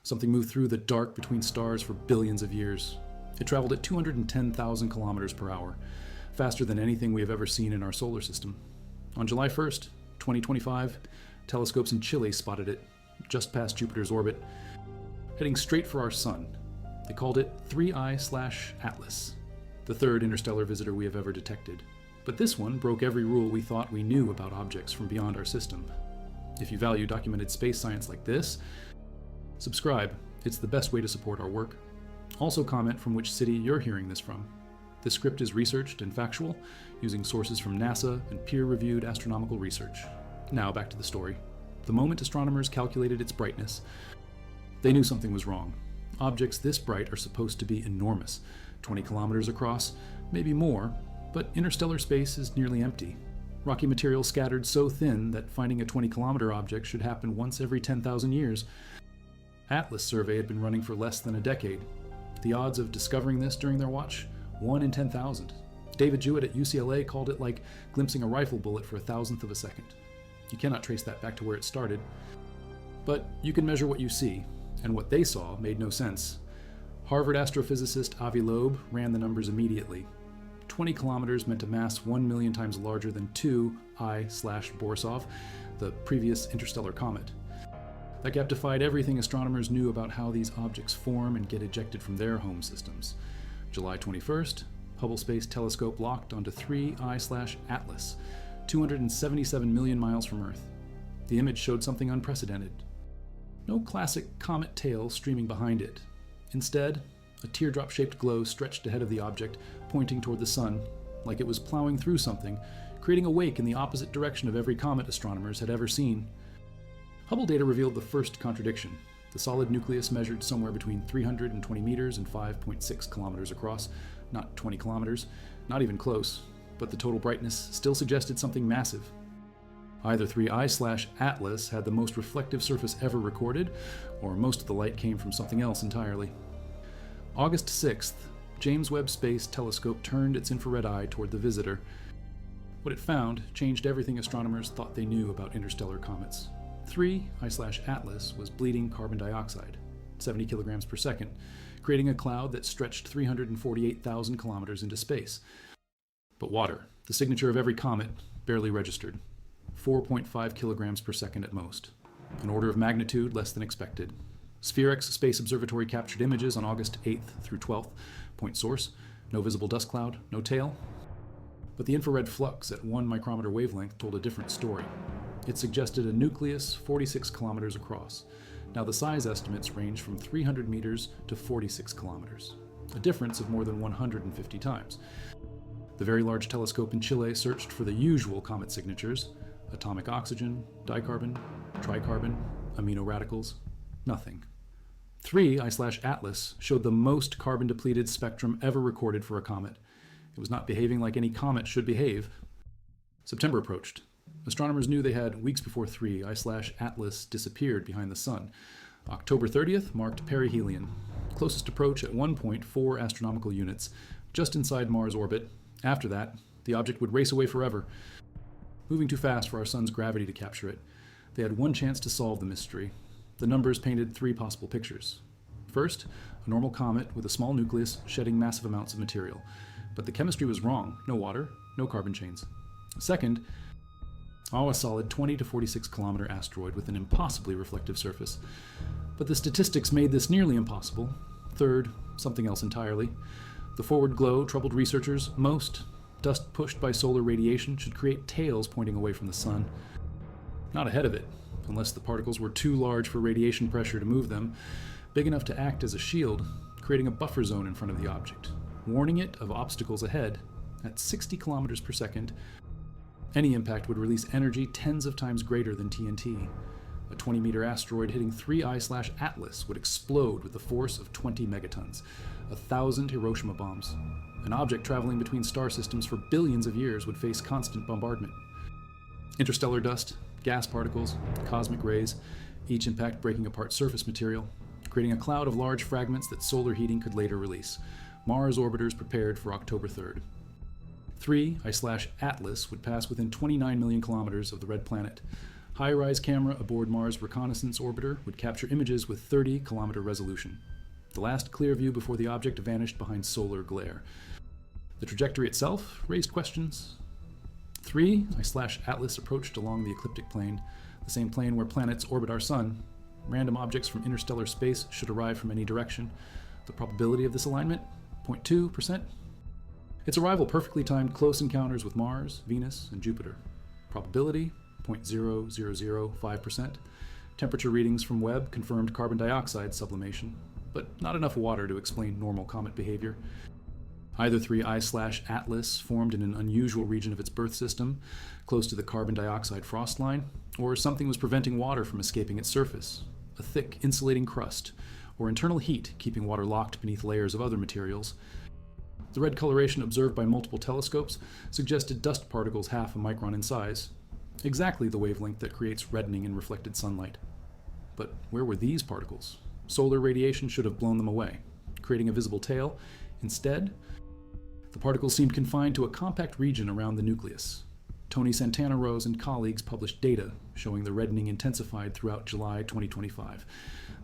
Something moved through the dark between stars for billions of years. It traveled at 210,000 kilometers per hour, faster than anything we have ever seen in our solar system. On July 1st, 2025, telescopes in Chile spotted it, just past Jupiter's orbit, heading straight for our sun. They called it 3I/Atlas, the third interstellar visitor we have ever detected. But this one broke every rule we thought we knew about objects from beyond our system. If you value documented space science like this, subscribe. It's the best way to support our work. Also comment from which city you're hearing this from. This script is researched and factual, using sources from NASA and peer-reviewed astronomical research. Now back to the story. The moment astronomers calculated its brightness, they knew something was wrong. Objects this bright are supposed to be enormous, 20 kilometers across, maybe more, but interstellar space is nearly empty. Rocky material scattered so thin that finding a 20-kilometer object should happen once every 10,000 years. Atlas survey had been running for less than a decade. The odds of discovering this during their watch? 1 in 10,000. David Jewett at UCLA called it like glimpsing a rifle bullet for a thousandth of a second. You cannot trace that back to where it started. But you can measure what you see, and what they saw made no sense. Harvard astrophysicist Avi Loeb ran the numbers immediately. 20 kilometers meant a mass 1 million times larger than 2I/Borisov, the previous interstellar comet. That gap defied everything astronomers knew about how these objects form and get ejected from their home systems. July 21st, Hubble Space Telescope locked onto 3I/Atlas, 277 million miles from Earth. The image showed something unprecedented. No classic comet tail streaming behind it. Instead, a teardrop-shaped glow stretched ahead of the object, pointing toward the sun, like it was plowing through something, creating a wake in the opposite direction of every comet astronomers had ever seen. Hubble data revealed the first contradiction. The solid nucleus measured somewhere between 320 meters and 5.6 kilometers across, not 20 kilometers, not even close, but the total brightness still suggested something massive. Either 3I/Atlas had the most reflective surface ever recorded, or most of the light came from something else entirely. August 6th, James Webb Space Telescope turned its infrared eye toward the visitor. What it found changed everything astronomers thought they knew about interstellar comets. 3I/Atlas was bleeding carbon dioxide, 70 kilograms per second, creating a cloud that stretched 348,000 kilometers into space. But water, the signature of every comet, barely registered. 4.5 kilograms per second at most. An order of magnitude less than expected. Spherex Space Observatory captured images on August 8th through 12th. Point source, no visible dust cloud, no tail. But the infrared flux at 1 micrometer wavelength told a different story. It suggested a nucleus 46 kilometers across. Now the size estimates range from 300 meters to 46 kilometers, a difference of more than 150 times. The Very Large Telescope in Chile searched for the usual comet signatures: atomic oxygen, dicarbon, tricarbon, amino radicals. Nothing. 3I/Atlas showed the most carbon-depleted spectrum ever recorded for a comet. It was not behaving like any comet should behave. September approached. Astronomers knew they had weeks before 3I/Atlas disappeared behind the sun. October 30th marked perihelion. Closest approach at 1.4 astronomical units, just inside Mars' orbit. After that, the object would race away forever, moving too fast for our sun's gravity to capture it. They had one chance to solve the mystery. The numbers painted 3 possible pictures. First, a normal comet with a small nucleus shedding massive amounts of material. But the chemistry was wrong. No water, no carbon chains. Second, a solid 20 to 46 kilometer asteroid with an impossibly reflective surface. But the statistics made this nearly impossible. Third, something else entirely. The forward glow troubled researchers most. Dust pushed by solar radiation should create tails pointing away from the sun. Not ahead of it, unless the particles were too large for radiation pressure to move them, big enough to act as a shield, creating a buffer zone in front of the object, warning it of obstacles ahead. At 60 kilometers per second, any impact would release energy tens of times greater than TNT. A 20-meter asteroid hitting 3I/Atlas would explode with the force of 20 megatons, 1,000 Hiroshima bombs. An object traveling between star systems for billions of years would face constant bombardment. Interstellar dust, gas particles, cosmic rays, each impact breaking apart surface material, creating a cloud of large fragments that solar heating could later release. Mars orbiters prepared for October 3rd. 3I/Atlas would pass within 29 million kilometers of the red planet. High-rise camera aboard Mars Reconnaissance Orbiter would capture images with 30-kilometer resolution. The last clear view before the object vanished behind solar glare. The trajectory itself raised questions. 3I/Atlas approached along the ecliptic plane, the same plane where planets orbit our sun. Random objects from interstellar space should arrive from any direction. The probability of this alignment? 0.2%. Its arrival perfectly timed close encounters with Mars, Venus, and Jupiter. Probability? 0.0005%. Temperature readings from Webb confirmed carbon dioxide sublimation, but not enough water to explain normal comet behavior. Either 3I/Atlas formed in an unusual region of its birth system, close to the carbon dioxide frost line, or something was preventing water from escaping its surface, a thick, insulating crust, or internal heat keeping water locked beneath layers of other materials. The red coloration observed by multiple telescopes suggested dust particles half a micron in size, exactly the wavelength that creates reddening in reflected sunlight. But where were these particles? Solar radiation should have blown them away, creating a visible tail. Instead, the particles seemed confined to a compact region around the nucleus. Tony Santana-Rose and colleagues published data showing the reddening intensified throughout July 2025.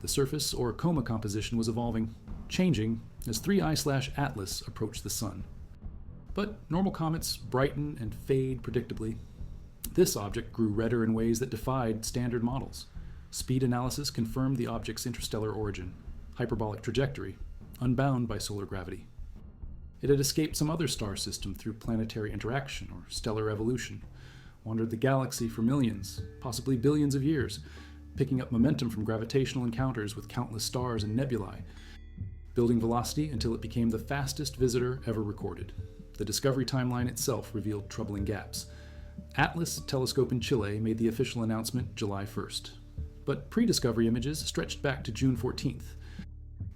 The surface or coma composition was evolving, changing as 3I/Atlas approached the sun. But normal comets brighten and fade predictably. This object grew redder in ways that defied standard models. Speed analysis confirmed the object's interstellar origin, hyperbolic trajectory, unbound by solar gravity. It had escaped some other star system through planetary interaction or stellar evolution, wandered the galaxy for millions, possibly billions of years, picking up momentum from gravitational encounters with countless stars and nebulae, building velocity until it became the fastest visitor ever recorded. The discovery timeline itself revealed troubling gaps. Atlas Telescope in Chile made the official announcement July 1st, but pre-discovery images stretched back to June 14th.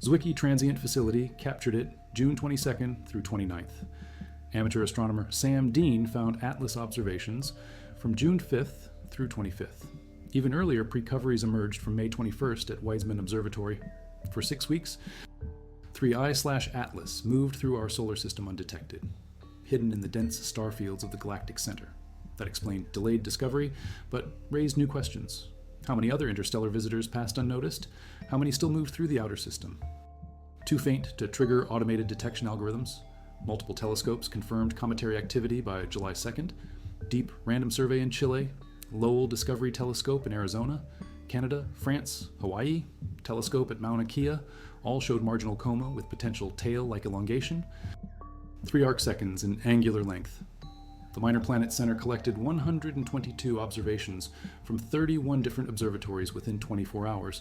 Zwicky Transient Facility captured it June 22nd through 29th. Amateur astronomer Sam Dean found Atlas observations from June 5th through 25th. Even earlier, precoveries emerged from May 21st at Weizmann Observatory. For 6 weeks, 3I/Atlas moved through our solar system undetected, hidden in the dense star fields of the galactic center. That explained delayed discovery, but raised new questions. How many other interstellar visitors passed unnoticed? How many still moved through the outer system? Too faint to trigger automated detection algorithms. Multiple telescopes confirmed cometary activity by July 2nd. Deep random survey in Chile. Lowell Discovery Telescope in Arizona. Canada, France, Hawaii. Telescope at Mauna Kea all showed marginal coma with potential tail-like elongation. 3 arc seconds in angular length. The Minor Planet Center collected 122 observations from 31 different observatories within 24 hours.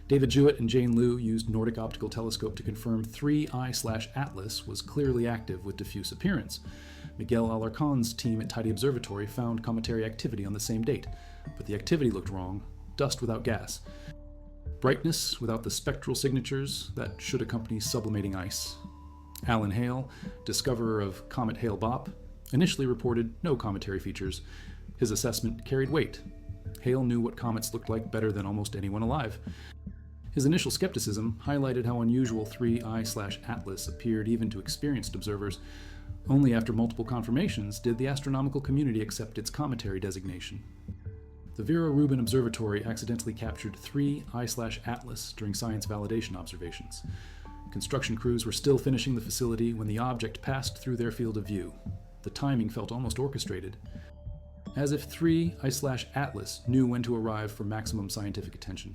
David Jewett and Jane Liu used Nordic Optical Telescope to confirm 3I/Atlas was clearly active with diffuse appearance. Miguel Alarcon's team at Tidy Observatory found cometary activity on the same date, but the activity looked wrong, dust without gas. Brightness without the spectral signatures that should accompany sublimating ice. Alan Hale, discoverer of Comet Hale-Bopp, initially reported no cometary features. His assessment carried weight. Hale knew what comets looked like better than almost anyone alive. His initial skepticism highlighted how unusual 3I/Atlas appeared even to experienced observers. Only after multiple confirmations did the astronomical community accept its cometary designation. The Vera Rubin Observatory accidentally captured 3I/Atlas during science validation observations. Construction crews were still finishing the facility when the object passed through their field of view. The timing felt almost orchestrated, as if 3I/Atlas knew when to arrive for maximum scientific attention.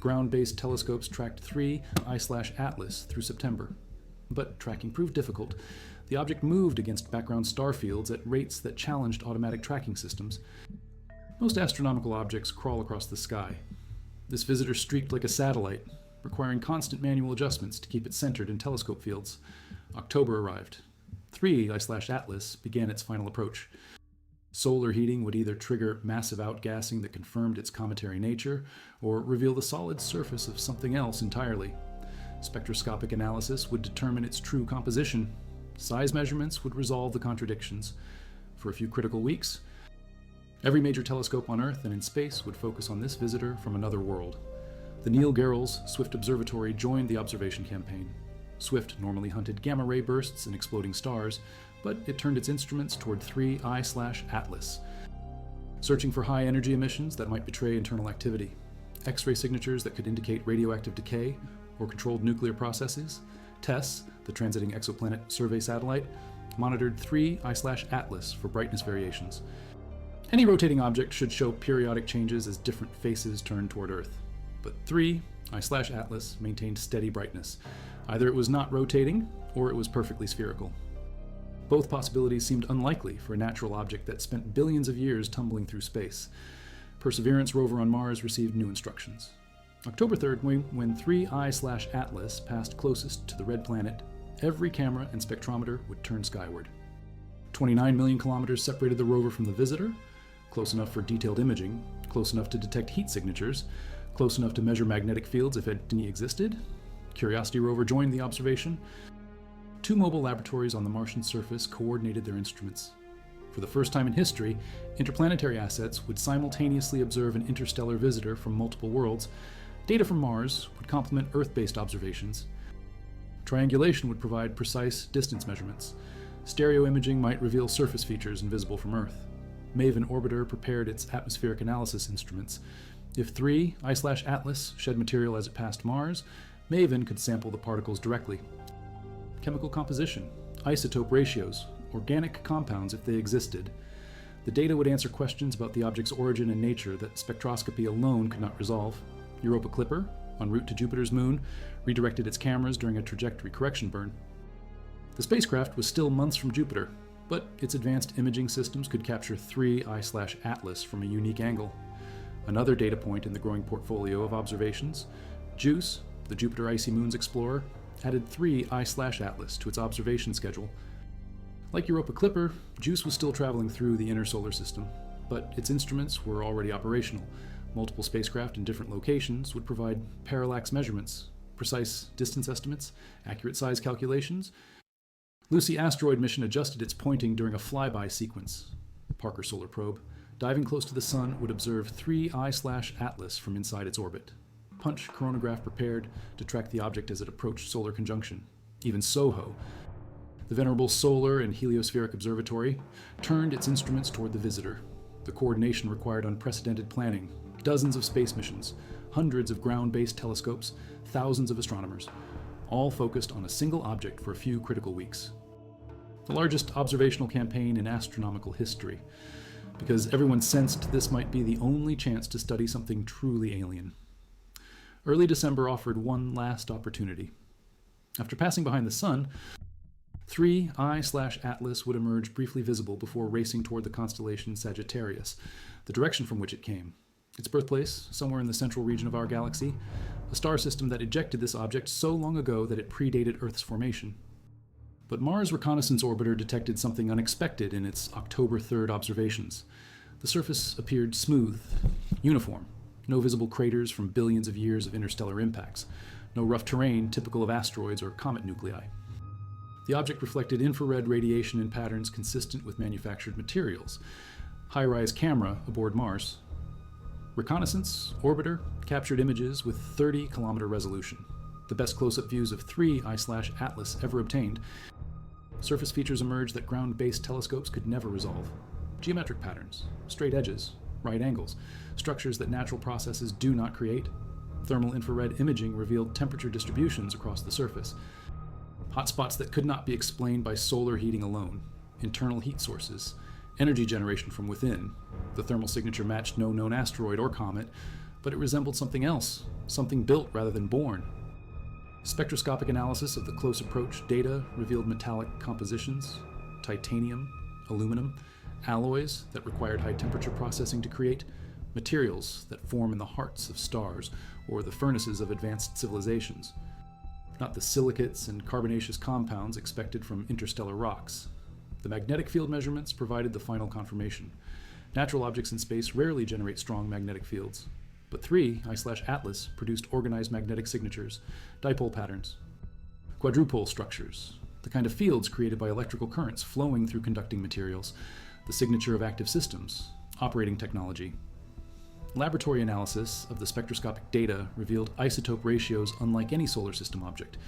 Ground-based telescopes tracked 3I/Atlas through September, but tracking proved difficult. The object moved against background star fields at rates that challenged automatic tracking systems. Most astronomical objects crawl across the sky. This visitor streaked like a satellite, requiring constant manual adjustments to keep it centered in telescope fields. October arrived. 3I/Atlas began its final approach. Solar heating would either trigger massive outgassing that confirmed its cometary nature, or reveal the solid surface of something else entirely. Spectroscopic analysis would determine its true composition. Size measurements would resolve the contradictions. For a few critical weeks, every major telescope on Earth and in space would focus on this visitor from another world. The Neil Gehrels Swift Observatory joined the observation campaign. Swift normally hunted gamma-ray bursts and exploding stars, but it turned its instruments toward 3I/Atlas. searching for high energy emissions that might betray internal activity, X-ray signatures that could indicate radioactive decay or controlled nuclear processes. TESS, the Transiting Exoplanet Survey Satellite, monitored 3 I/Atlas for brightness variations. Any rotating object should show periodic changes as different faces turn toward Earth. But 3 I/Atlas maintained steady brightness. Either it was not rotating, or it was perfectly spherical. Both possibilities seemed unlikely for a natural object that spent billions of years tumbling through space. Perseverance rover on Mars received new instructions. October 3rd, when 3 I/Atlas passed closest to the red planet, every camera and spectrometer would turn skyward. 29 million kilometers separated the rover from the visitor, close enough for detailed imaging, close enough to detect heat signatures, close enough to measure magnetic fields if any existed. Curiosity rover joined the observation. 2 mobile laboratories on the Martian surface coordinated their instruments. For the first time in history, interplanetary assets would simultaneously observe an interstellar visitor from multiple worlds. Data from Mars would complement Earth-based observations. Triangulation would provide precise distance measurements. Stereo imaging might reveal surface features invisible from Earth. MAVEN Orbiter prepared its atmospheric analysis instruments. If 3 I/Atlas shed material as it passed Mars, MAVEN could sample the particles directly. Chemical composition, isotope ratios, organic compounds if they existed. The data would answer questions about the object's origin and nature that spectroscopy alone could not resolve. Europa Clipper, en route to Jupiter's moon, redirected its cameras during a trajectory correction burn. The spacecraft was still months from Jupiter, but its advanced imaging systems could capture 3 I/Atlas from a unique angle. Another data point in the growing portfolio of observations, JUICE, the Jupiter Icy Moons Explorer, added 3 I/Atlas to its observation schedule. Like Europa Clipper, JUICE was still traveling through the inner solar system, but its instruments were already operational. Multiple spacecraft in different locations would provide parallax measurements, precise distance estimates, accurate size calculations. Lucy asteroid mission adjusted its pointing during a flyby sequence. Parker Solar Probe, diving close to the Sun, would observe 3 I/Atlas from inside its orbit. Punch coronagraph prepared to track the object as it approached solar conjunction. Even SOHO, the venerable Solar and Heliospheric Observatory, turned its instruments toward the visitor. The coordination required unprecedented planning. Dozens of space missions, hundreds of ground-based telescopes, thousands of astronomers, all focused on a single object for a few critical weeks. The largest observational campaign in astronomical history, because everyone sensed this might be the only chance to study something truly alien. Early December offered one last opportunity. After passing behind the Sun, 3 I/Atlas would emerge briefly visible before racing toward the constellation Sagittarius, the direction from which it came. Its birthplace, somewhere in the central region of our galaxy, a star system that ejected this object so long ago that it predated Earth's formation. But Mars Reconnaissance Orbiter detected something unexpected in its October 3rd observations. The surface appeared smooth, uniform, no visible craters from billions of years of interstellar impacts, no rough terrain typical of asteroids or comet nuclei. The object reflected infrared radiation in patterns consistent with manufactured materials. High-rise camera aboard Mars. Reconnaissance Orbiter captured images with 30-kilometer resolution, the best close-up views of 3 I/Atlas ever obtained. Surface features emerged that ground-based telescopes could never resolve. Geometric patterns, straight edges, right angles, structures that natural processes do not create. Thermal infrared imaging revealed temperature distributions across the surface. Hotspots that could not be explained by solar heating alone, internal heat sources, energy generation from within. The thermal signature matched no known asteroid or comet, but it resembled something else, something built rather than born. Spectroscopic analysis of the close approach data revealed metallic compositions, titanium, aluminum, alloys that required high temperature processing to create, materials that form in the hearts of stars or the furnaces of advanced civilizations. Not the silicates and carbonaceous compounds expected from interstellar rocks. The magnetic field measurements provided the final confirmation. Natural objects in space rarely generate strong magnetic fields, but 3 I/Atlas produced organized magnetic signatures, dipole patterns, quadrupole structures, the kind of fields created by electrical currents flowing through conducting materials, the signature of active systems, operating technology. Laboratory analysis of the spectroscopic data revealed isotope ratios unlike any solar system object.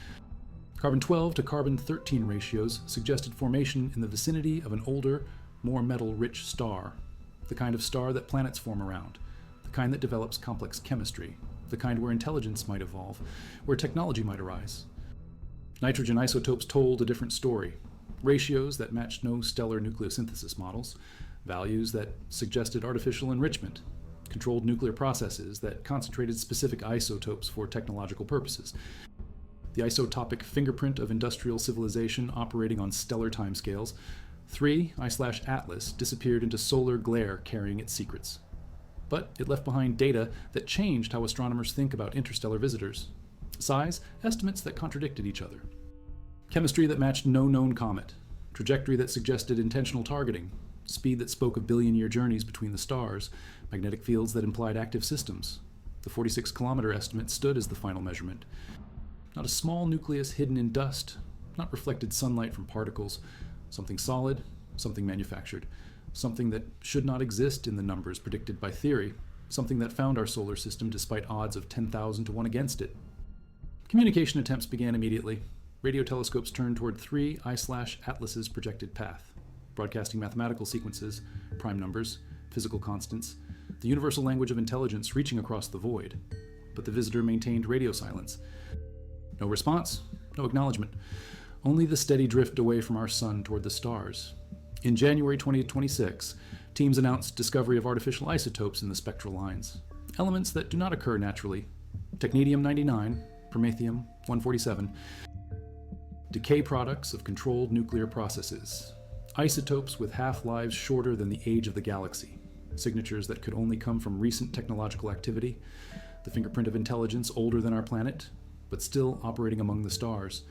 Carbon-12 to carbon-13 ratios suggested formation in the vicinity of an older, more metal-rich star. the kind of star that planets form around, the kind that develops complex chemistry, the kind where intelligence might evolve, where technology might arise. Nitrogen isotopes told a different story. Ratios that matched no stellar nucleosynthesis models, values that suggested artificial enrichment, controlled nuclear processes that concentrated specific isotopes for technological purposes. The isotopic fingerprint of industrial civilization operating on stellar timescales. 3 I/Atlas disappeared into solar glare carrying its secrets. But it left behind data that changed how astronomers think about interstellar visitors. Size, estimates that contradicted each other. Chemistry that matched no known comet. Trajectory that suggested intentional targeting. Speed that spoke of billion-year journeys between the stars. Magnetic fields that implied active systems. The 46-kilometer estimate stood as the final measurement. Not a small nucleus hidden in dust, not reflected sunlight from particles. Something solid, something manufactured. Something that should not exist in the numbers predicted by theory. Something that found our solar system despite odds of 10,000 to 1 against it. Communication attempts began immediately. Radio telescopes turned toward 3 I/Atlas's projected path, broadcasting mathematical sequences, prime numbers, physical constants, the universal language of intelligence reaching across the void. But the visitor maintained radio silence. No response, no acknowledgement, only the steady drift away from our sun toward the stars. In January 2026, teams announced discovery of artificial isotopes in the spectral lines, elements that do not occur naturally. Technetium-99, Promethium-147, decay products of controlled nuclear processes, isotopes with half-lives shorter than the age of the galaxy, signatures that could only come from recent technological activity, the fingerprint of intelligence older than our planet, but still operating among the stars.